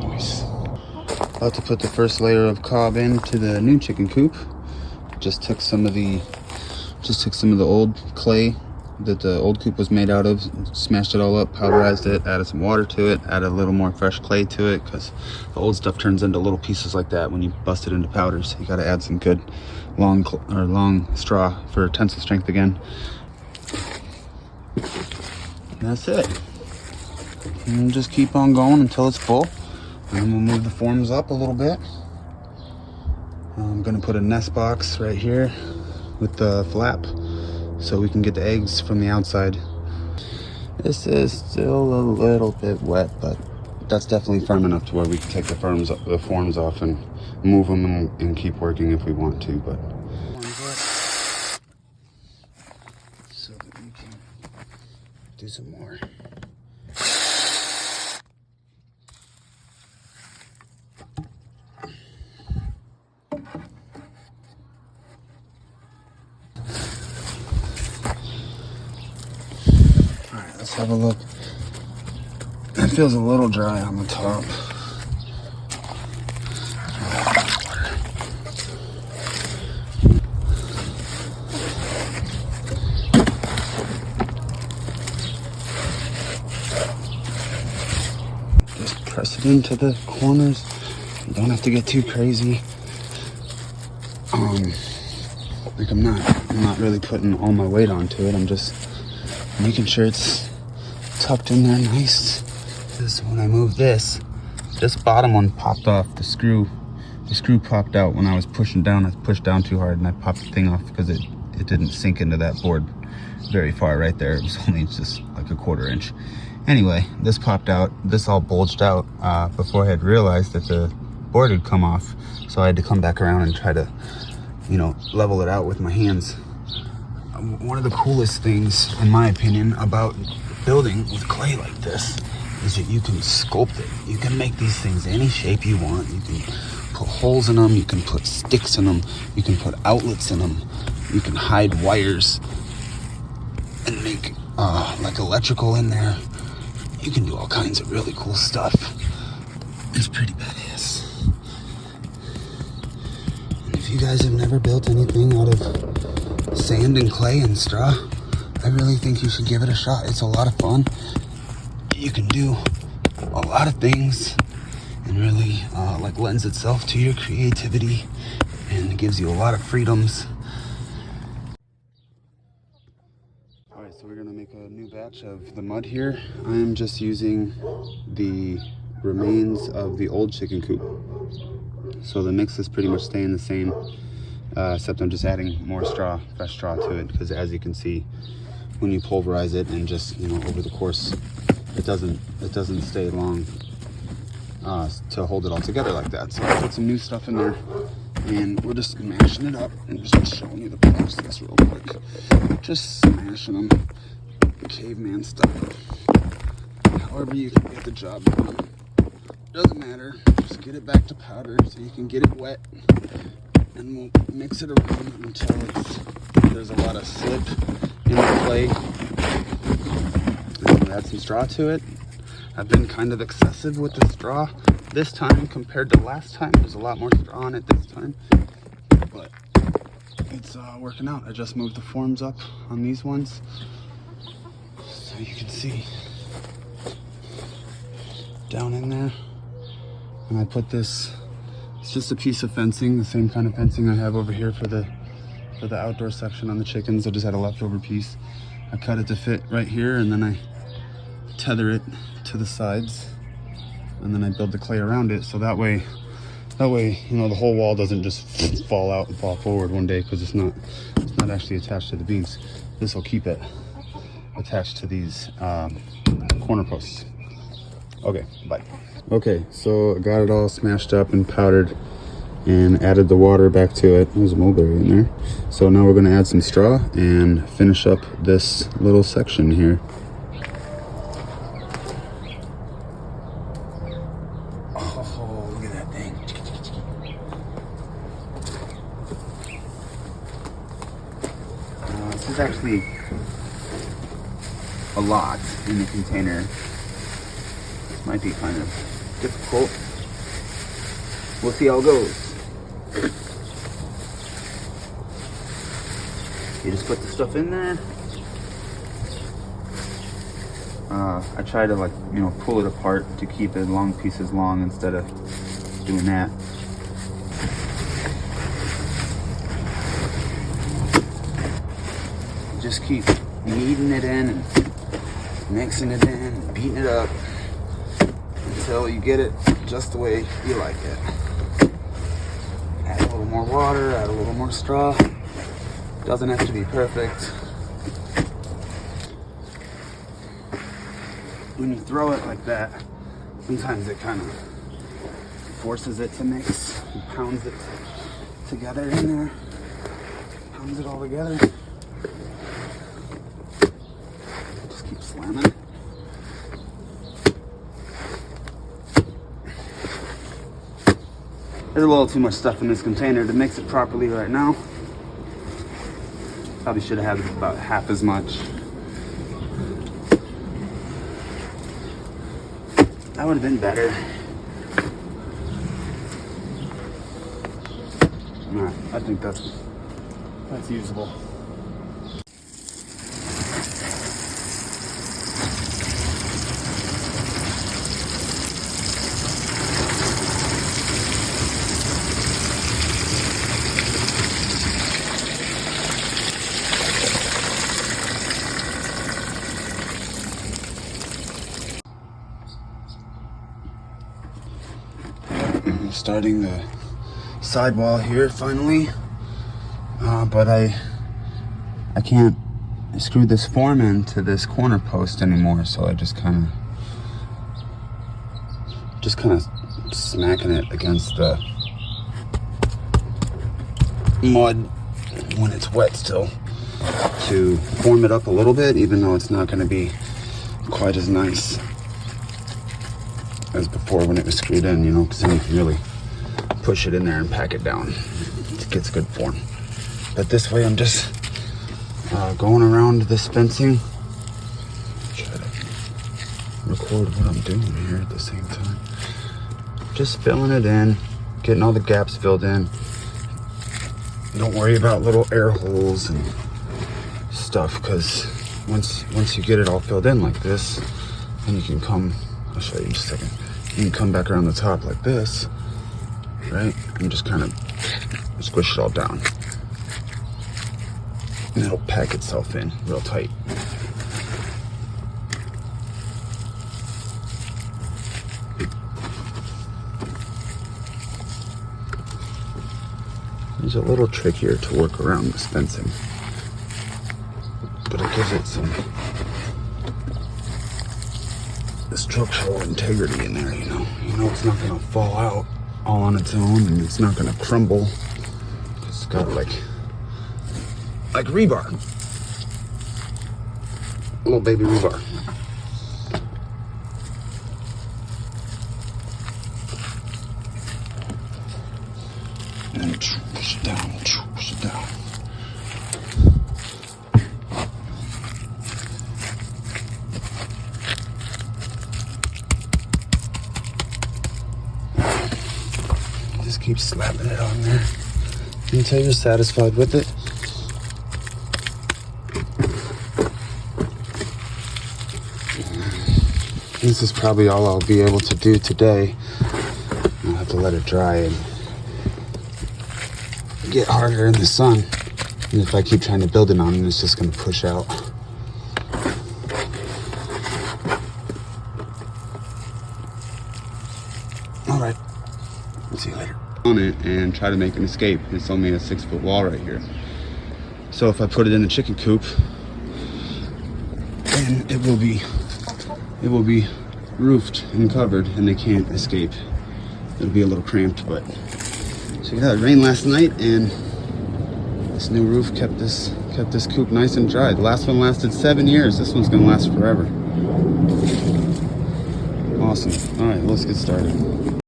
Nice. About to put the first layer of cob into the new chicken coop. Just took some of the old clay that the old coop was made out of, smashed it all up, powderized it, added some water to it, added a little more fresh clay to it, because the old stuff turns into little pieces like that when you bust it into powders. You got to add some good long straw for tensile strength again. And that's it. And just keep on going until it's full. And then we'll move the forms up a little bit. I'm gonna put a nest box right here with the flap, so we can get the eggs from the outside. This is still a little bit wet, but that's definitely firm enough to where we can take the forms off and move them and keep working if we want to. But so that we can do some more. Let's have a look. It feels a little dry on the top. Just press it into the corners. You don't have to get too crazy. Like I'm not really putting all my weight onto it. I'm just making sure it's tucked in there nice. This, when I move this bottom one popped off. The screw popped out when I was pushing down. I pushed down too hard and I popped the thing off because it didn't sink into that board very far right there. It was only just like a 1/4 inch. Anyway, this popped out. This all bulged out before I had realized that the board had come off. So I had to come back around and try to, level it out with my hands. One of the coolest things, in my opinion, about building with clay like this is that you can sculpt it. You can make these things any shape you want. You can put holes in them. You can put sticks in them. You can put outlets in them. You can hide wires and make like electrical in there. You can do all kinds of really cool stuff. It's pretty badass. And if you guys have never built anything out of sand and clay and straw, I really think you should give it a shot. It's a lot of fun. You can do a lot of things and really lends itself to your creativity and it gives you a lot of freedoms. All right, so we're gonna make a new batch of the mud here. I'm just using the remains of the old chicken coop. So the mix is pretty much staying the same, except I'm just adding more straw, fresh straw to it, because as you can see, when you pulverize it and just, over the course, it doesn't stay long to hold it all together like that. So I put some new stuff in there and we're just mashing it up and just showing you the process real quick. Just smashing them, caveman style. However you can get the job done. Doesn't matter, just get it back to powder so you can get it wet, and we'll mix it around until there's a lot of slip in the clay. And we'll add some straw to it. I've been kind of excessive with the straw this time compared to last time. There's a lot more straw on it this time, but it's working out. I just moved the forms up on these ones so you can see down in there. And I put this, it's just a piece of fencing, the same kind of fencing I have over here for the outdoor section on the chickens. I just had a leftover piece. I cut it to fit right here, and then I tether it to the sides, and then I build the clay around it, so that way the whole wall doesn't just fall out and fall forward one day, because it's not actually attached to the beams. This will keep it attached to these corner posts. Okay, bye. Okay, so I got it all smashed up and powdered and added the water back to it. There's a mulberry in there. So now we're going to add some straw and finish up this little section here. Oh, look at that thing. This is actually a lot in the container. This might be kind of difficult. We'll see how it goes. You just put the stuff in there. I try to, like, you know, pull it apart to keep the long pieces long instead of doing that. Just keep kneading it in and mixing it in and beating it up until you get it just the way you like it. Add a little more water, add a little more straw. Doesn't have to be perfect. When you throw it like that, sometimes it kind of forces it to mix and pounds it together in there. Pounds it all together. Just keep slamming. There's a little too much stuff in this container to mix it properly right now. Probably should have had about half as much. That would have been better. Alright, I think that's usable. I'm starting the sidewall here finally, but I can't screw this form into this corner post anymore, so I just kind of smacking it against the mud when it's wet still to form it up a little bit, even though it's not going to be quite as nice as before when it was screwed in, you know, because then you can really push it in there and pack it down. It gets good form. But this way I'm just going around this fencing. Try to record what I'm doing here at the same time. Just filling it in, getting all the gaps filled in. Don't worry about little air holes and stuff, because once you get it all filled in like this, then you can come, I'll show you in just a second. You can come back around the top like this, right? And just kind of squish it all down. And it'll pack itself in real tight. It's a little trickier to work around this fencing, but it gives it some structural integrity in there, you know. You know it's not gonna fall out all on its own, and it's not gonna crumble. It's got like rebar. Little baby rebar. And then push it down, push it down. Just keep slapping it on there until you're satisfied with it. This is probably all I'll be able to do today. I'll have to let it dry and get harder in the sun. And if I keep trying to build it on it, it's just going to push out. All right. See you later. On it and try to make an escape. It's only a 6-foot wall right here. So if I put it in the chicken coop, then it will be roofed and covered, and they can't escape. It'll be a little cramped, but check it out. It rained last night, and this new roof kept this coop nice and dry. The last one lasted 7 years. This one's gonna last forever. Awesome. All right, let's get started.